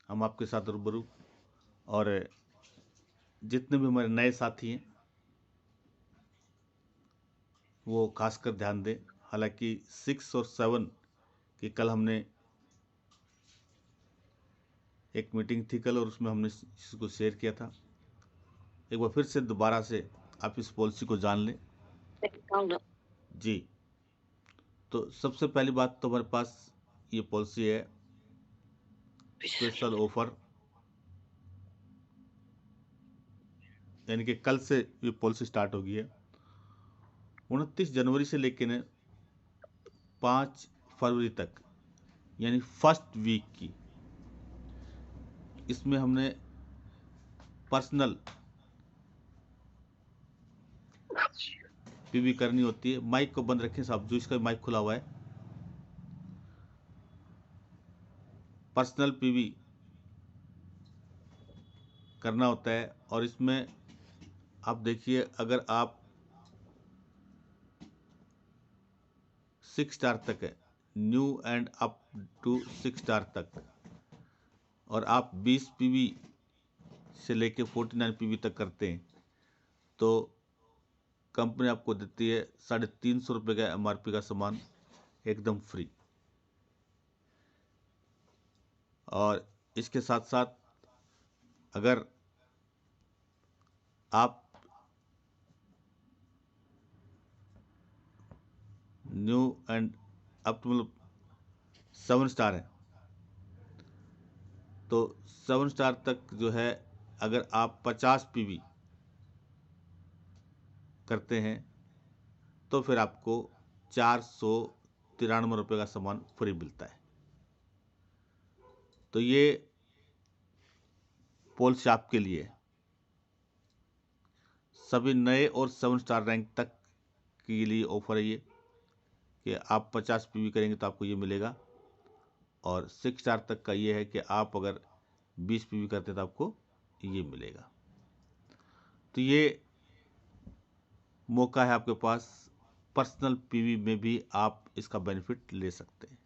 हम आपके साथ रूबरू। और जितने भी हमारे नए साथी हैं वो खासकर ध्यान दें। हालांकि 6 और 7 की कल हमने एक मीटिंग थी कल, और उसमें हमने इसको शेयर किया था। एक बार फिर से दोबारा से आप इस पॉलिसी को जान लें जी। तो सबसे पहली बात तो हमारे पास ये पॉलिसी है स्पेशल ऑफर, यानी कि कल से ये पॉलिसी स्टार्ट होगी है 29 जनवरी से लेकर 5 फरवरी तक, यानी फर्स्ट वीक की। इसमें हमने पर्सनल पीवी करनी होती है। माइक को बंद रखें साहब, जो इसका माइक खुला हुआ है। पर्सनल पीवी करना होता है, और इसमें आप देखिए, अगर आप 6 स्टार तक है, new and up to 6 star तक, और आप 20 पीवी से लेके 49 पीवी तक करते हैं, तो कंपनी आपको देती है 350 रुपये का एमआरपी का सामान एकदम फ्री। और इसके साथ साथ अगर आप न्यू एंड अप टू मतलब 7 स्टार है, तो 7 स्टार तक जो है, अगर आप 50 पीवी करते हैं तो फिर आपको 493 रुपये का सामान फ्री मिलता है। तो ये पॉलिसी आपके लिए है। सभी नए और 7 स्टार रैंक तक के लिए ऑफर है ये, कि आप 50 पीवी करेंगे तो आपको ये मिलेगा, और 6 स्टार तक का ये है कि आप अगर 20 पीवी करते हैं तो आपको ये मिलेगा। तो ये मौका है आपके पास, पर्सनल पीवी में भी आप इसका बेनिफिट ले सकते हैं।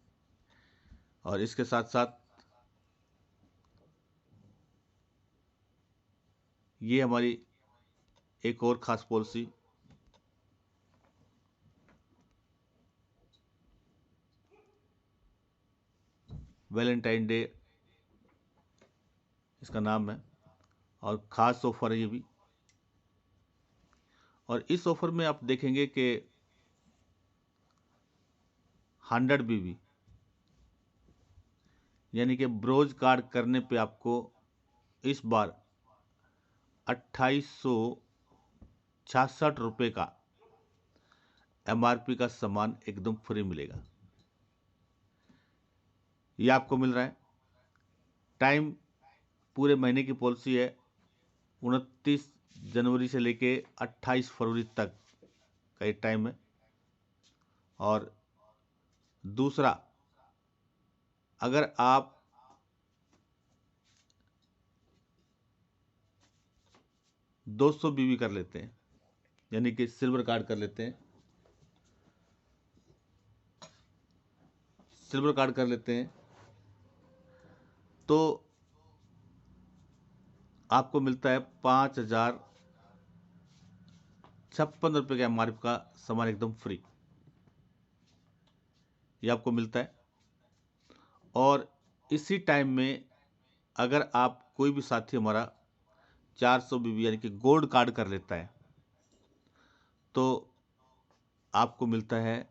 और इसके साथ साथ ये हमारी एक और ख़ास पॉलिसी वैलेंटाइन डे इसका नाम है, और ख़ास ऑफर है ये भी। और इस ऑफर में आप देखेंगे कि 100 बीबी यानी कि ब्रोज कार्ड करने पे आपको इस बार 2866 रुपये का एमआरपी का सामान एकदम फ्री मिलेगा। ये आपको मिल रहा है। टाइम पूरे महीने की पॉलिसी है, 29 जनवरी से लेके 28 फरवरी तक का एक टाइम है। और दूसरा, अगर आप 200 बीबी कर लेते हैं, यानी कि सिल्वर कार्ड कर लेते हैं, तो आपको मिलता है 5056 रुपये का एमआरपी का सामान एकदम फ्री। ये आपको मिलता है। और इसी टाइम में अगर आप कोई भी साथी हमारा 400 बीबी यानी कि गोल्ड कार्ड कर लेता है, तो आपको मिलता है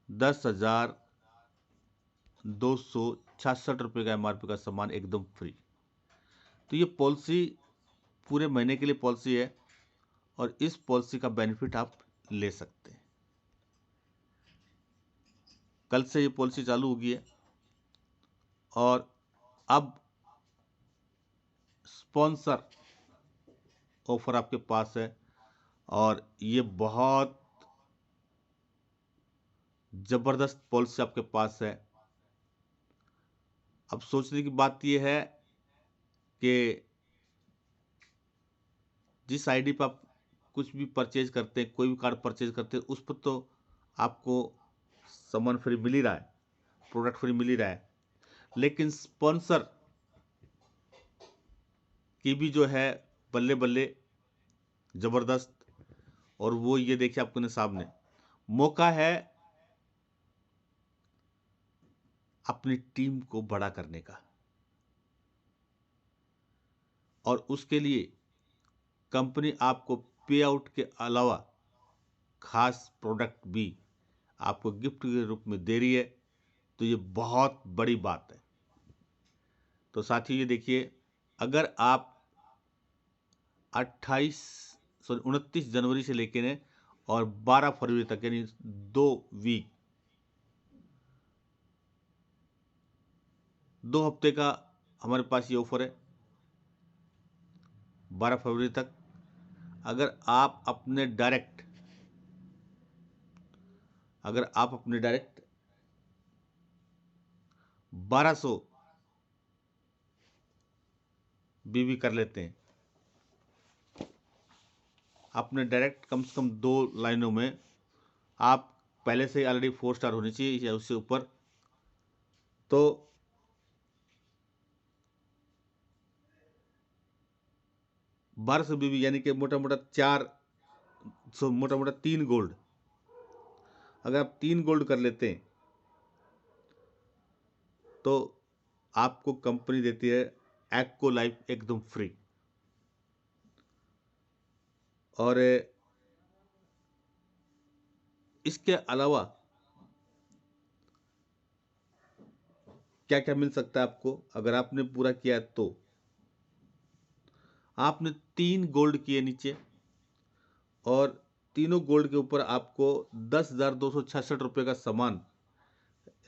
10,266 रुपये का एमआरपी का सामान एकदम फ्री। तो ये पॉलिसी पूरे महीने के लिए पॉलिसी है, और इस पॉलिसी का बेनिफिट आप ले सकते हैं। कल से ये पॉलिसी चालू होगी है, और अब स्पॉन्सर ऑफर आपके पास है, और ये बहुत ज़बरदस्त पॉलिसी आपके पास है। अब सोचने की बात यह है कि जिस आईडी पर आप कुछ भी परचेज करते हैं, कोई भी कार्ड परचेज करते हैं, उस पर तो आपको सामान फ्री मिल ही रहा है, प्रोडक्ट फ्री मिल ही रहा है। लेकिन स्पॉन्सर की भी जो है बल्ले बल्ले जबरदस्त। और वो ये देखिए आपके सामने मौका है अपनी टीम को बड़ा करने का, और उसके लिए कंपनी आपको पे आउट के अलावा खास प्रोडक्ट भी आपको गिफ्ट के रूप में दे रही है। तो ये बहुत बड़ी बात है। तो साथियों ये देखिए, अगर आप 29 जनवरी से लेकर और 12 फरवरी तक यानी 2 वीक 2 हफ्ते का हमारे पास ये ऑफर है 12 फरवरी तक। अगर आप अपने डायरेक्ट 1200 बीवी कर लेते हैं, अपने डायरेक्ट कम से कम 2 लाइनों में, आप पहले से ऑलरेडी 4 स्टार होनी चाहिए या उससे ऊपर, तो 1200 बीवी यानी कि मोटा मोटा 3 गोल्ड। अगर आप 3 गोल्ड कर लेते हैं तो आपको कंपनी देती है एक्को लाइफ एकदम फ्री। और इसके अलावा क्या क्या मिल सकता है आपको, अगर आपने पूरा किया तो आपने 3 गोल्ड किए नीचे, और तीनों गोल्ड के ऊपर आपको 10,266 रुपये का सामान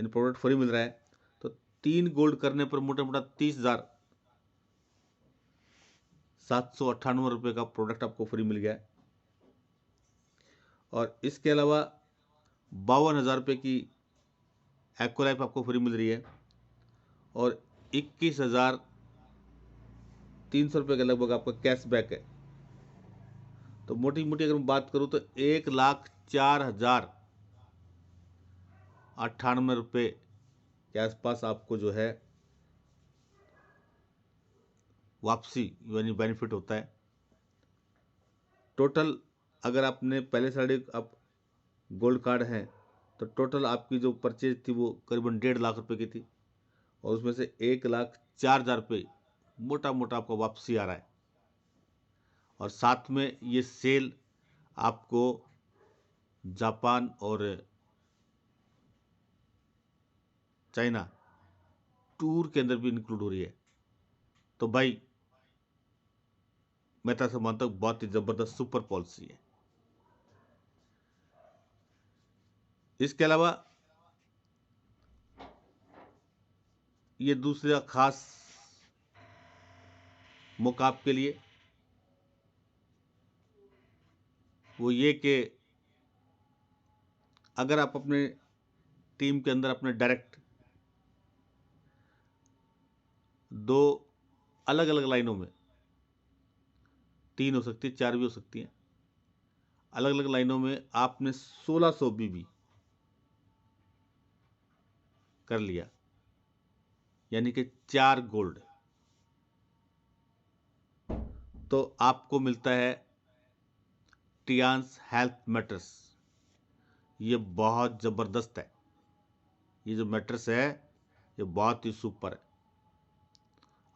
इन प्रोडक्ट फ्री मिल रहा है। तो 3 गोल्ड करने पर मोटा मोटा 30,798 रुपये का प्रोडक्ट आपको फ्री मिल गया है। और इसके अलावा 52,000 रुपये की एक्को लाइफ आपको फ्री मिल रही है, और 21,300 रुपये के लगभग आपका कैशबैक है। तो मोटी मोटी अगर मैं बात करूं तो 1,04,098 रुपये के आसपास आपको जो है वापसी यानी बेनिफिट होता है। टोटल अगर आपने पहले से आप गोल्ड कार्ड हैं तो टोटल आपकी जो परचेज थी वो करीबन 1.5 लाख रुपए की थी, और उसमें से 1,04,000 रुपये मोटा मोटा आपको वापसी आ रहा है। और साथ में ये सेल आपको जापान और चाइना टूर के अंदर भी इंक्लूड हो रही है। तो भाई मैं तो ऐसा मानता हूँ बहुत ही जबरदस्त सुपर पॉलिसी है। इसके अलावा ये दूसरा खास मौका आपके लिए वो ये कि अगर आप अपने टीम के अंदर अपने डायरेक्ट 2 अलग अलग लाइनों में, 3 हो सकती है 4 भी हो सकती हैं, अलग अलग लाइनों में आपने 1,600 बीबी कर लिया यानी कि 4 गोल्ड, तो आपको मिलता है टियान्स हेल्थ मैट्रेस। ये बहुत ज़बरदस्त है। ये जो मैट्रेस है ये बहुत ही सुपर है,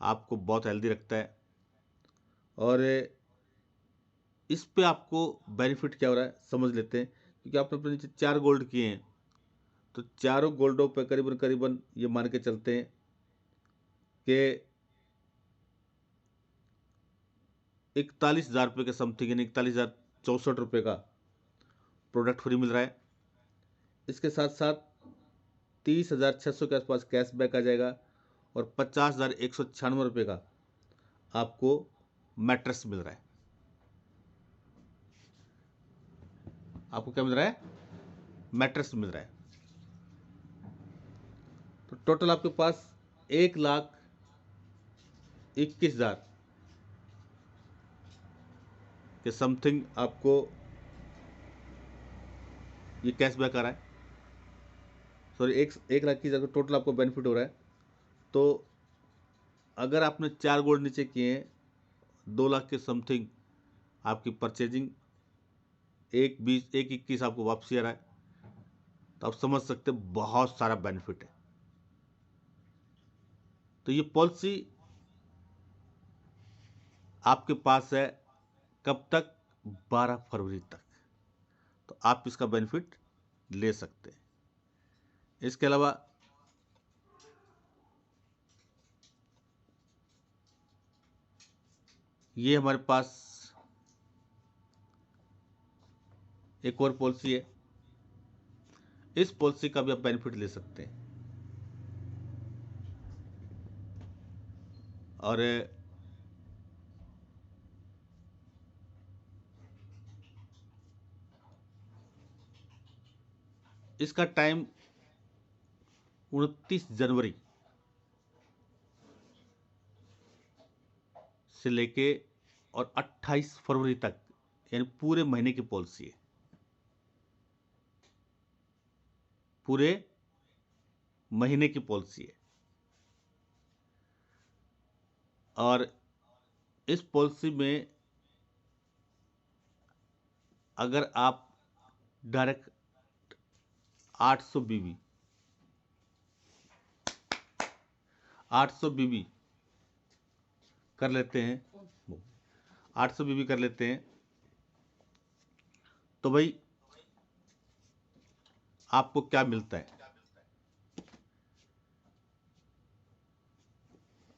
आपको बहुत हेल्दी रखता है। और इस पे आपको बेनिफिट क्या हो रहा है समझ लेते हैं। क्योंकि आपने अपने नीचे 4 गोल्ड किए हैं तो चारों गोल्डों पे करीबन करीबन ये मान के चलते हैं कि 41,000 रुपये के समथिंग यानी 41,064 रुपये का प्रोडक्ट फ्री मिल रहा है। इसके साथ साथ 30,600 के आसपास कैशबैक आ जाएगा, और 50,196 रुपये का आपको मैट्रेस मिल रहा है। आपको क्या मिल रहा है? मैट्रेस मिल रहा है। तो टोटल आपके पास 1,21,000 के समथिंग आपको ये कैशबैक आ रहा है। सॉरी, 1,21,000 का टोटल आपको बेनिफिट हो रहा है। तो अगर आपने 4 गोल्ड नीचे किए हैं, 2 लाख के समथिंग आपकी परचेजिंग, 1/20 1/21 आपको वापसी आ रहा है, तो आप समझ सकते हैं बहुत सारा बेनिफिट है। तो ये पॉलिसी आपके पास है कब तक? 12 फरवरी तक। तो आप इसका बेनिफिट ले सकते हैं। इसके अलावा ये हमारे पास एक और पॉलिसी है, इस पॉलिसी का भी आप बेनिफिट ले सकते हैं। और इसका टाइम 29 जनवरी से लेके और 28 फरवरी तक, यानी पूरे महीने की पॉलिसी है, पूरे महीने की पॉलिसी है। और इस पॉलिसी में अगर आप डायरेक्ट 800 बीबी 800 बीबी कर लेते हैं, 800 बीबी कर लेते हैं, तो भाई आपको क्या मिलता है?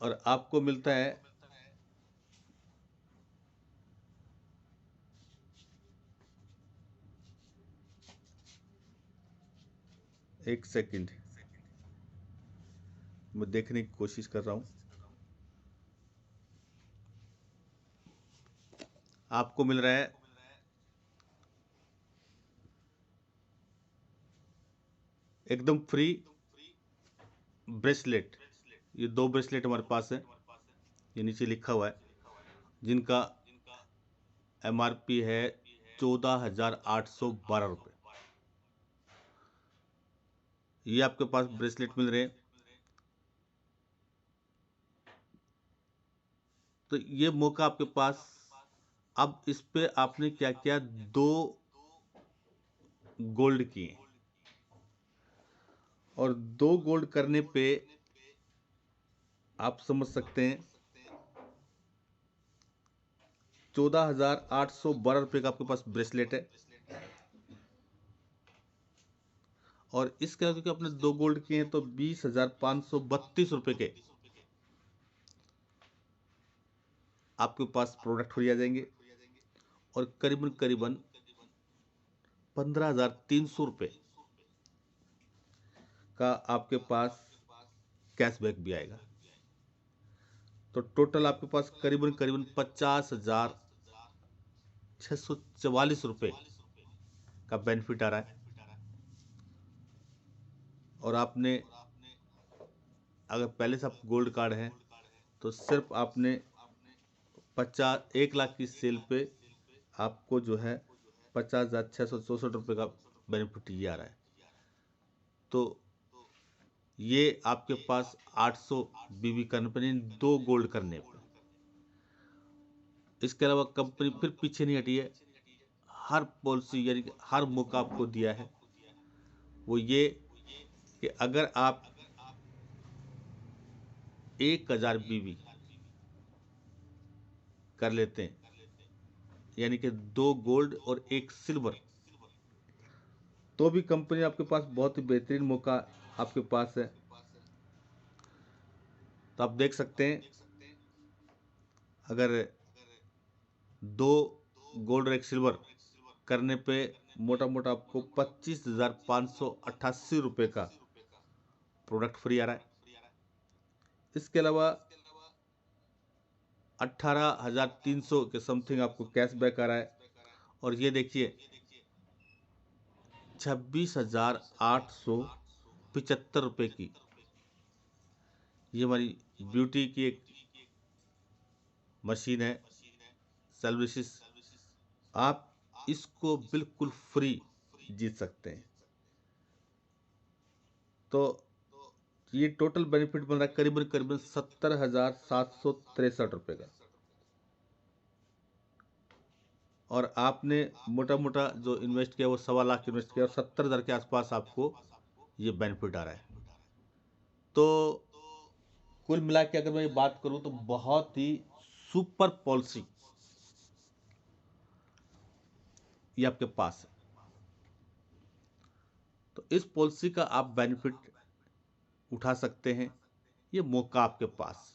और आपको मिलता है एक सेकंड, मैं देखने की कोशिश कर रहा हूं। आपको मिल रहा है एकदम फ्री ब्रेसलेट। ये 2 ब्रेसलेट हमारे पास है, ये नीचे लिखा हुआ है, जिनका MRP है 14,812 रुपये। ये आपके पास ब्रेसलेट मिल रहे हैं। तो ये मौका आपके पास। अब इस पे आपने क्या किया, 2 गोल्ड किए, और 2 गोल्ड करने पे आप समझ सकते हैं 14,812 रुपये का आपके पास ब्रेसलेट है। और इसके अलावा क्योंकि आपने 2 गोल्ड किए हैं, तो 20,532 रुपये के आपके पास प्रोडक्ट फ्री आ जाएंगे। और करीबन करीबन 15,300 रुपये का आपके पास कैशबैक भी आएगा। तो टोटल आपके पास करीबन करीबन 50,644 रुपये का बेनिफिट आ रहा है। और आपने अगर पहले से आप गोल्ड कार्ड है, तो सिर्फ आपने 1 लाख की सेल पे आपको जो है 50,664 रुपये का बेनिफिट ये आ रहा है। तो ये आपके पास 800 बीबी करने पर, 2 गोल्ड करने पर। इसके अलावा कंपनी फिर पीछे नहीं हटी है, हर पॉलिसी यानी कि हर मौका आपको दिया है, वो ये कि अगर आप 1,000 बीबी कर लेते हैं, यानी कि 2 गोल्ड और 1 सिल्वर, तो भी कंपनी आपके पास बहुत ही बेहतरीन मौका आपके पास है। तो आप देख सकते हैं, अगर 2 गोल्ड और 1 सिल्वर करने पे मोटा मोटा आपको 25,588 रुपये का प्रोडक्ट फ्री आ रहा है। इसके अलावा 18,300 के समथिंग आपको कैशबैक आ रहा है। और ये देखिए 26,875 रुपये की ये हमारी ब्यूटी की एक मशीन है, सेल्वरिसिस। आप इसको बिल्कुल फ्री जीत सकते हैं। तो ये टोटल बेनिफिट बन रहा है करीबन करीबन 70,763 रुपये का। और आपने मोटा मोटा जो इन्वेस्ट किया वो 1.25 लाख इन्वेस्ट किया और 70,000 के आसपास आपको ये बेनिफिट आ रहा है। तो कुल मिला के अगर मैं ये बात करूं तो बहुत ही सुपर पॉलिसी ये आपके पास है। तो इस पॉलिसी का आप बेनिफिट उठा सकते हैं, ये मौका आपके पास।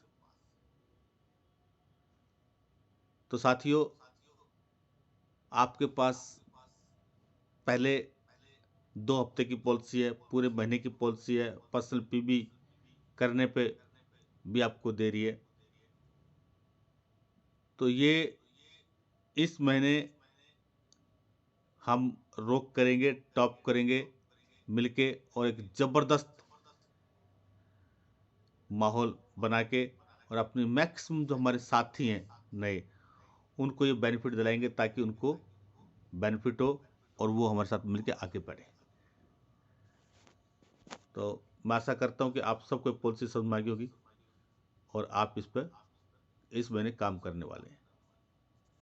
तो साथियों, आपके पास पहले 2 हफ्ते की पॉलिसी है, पूरे महीने की पॉलिसी है, पर्सनल पीबी करने पे भी आपको दे रही है। तो ये इस महीने हम रोक करेंगे, टॉप करेंगे मिलके और एक ज़बरदस्त माहौल बना के, और अपने मैक्सिमम जो हमारे साथी हैं नए, उनको ये बेनिफिट दिलाएंगे ताकि उनको बेनिफिट हो और वो हमारे साथ मिलके आगे बढ़े। तो मैं आशा करता हूँ कि आप सबको पॉलिसी समझ में आ गई होगी और आप इस पर इस महीने काम करने वाले हैं।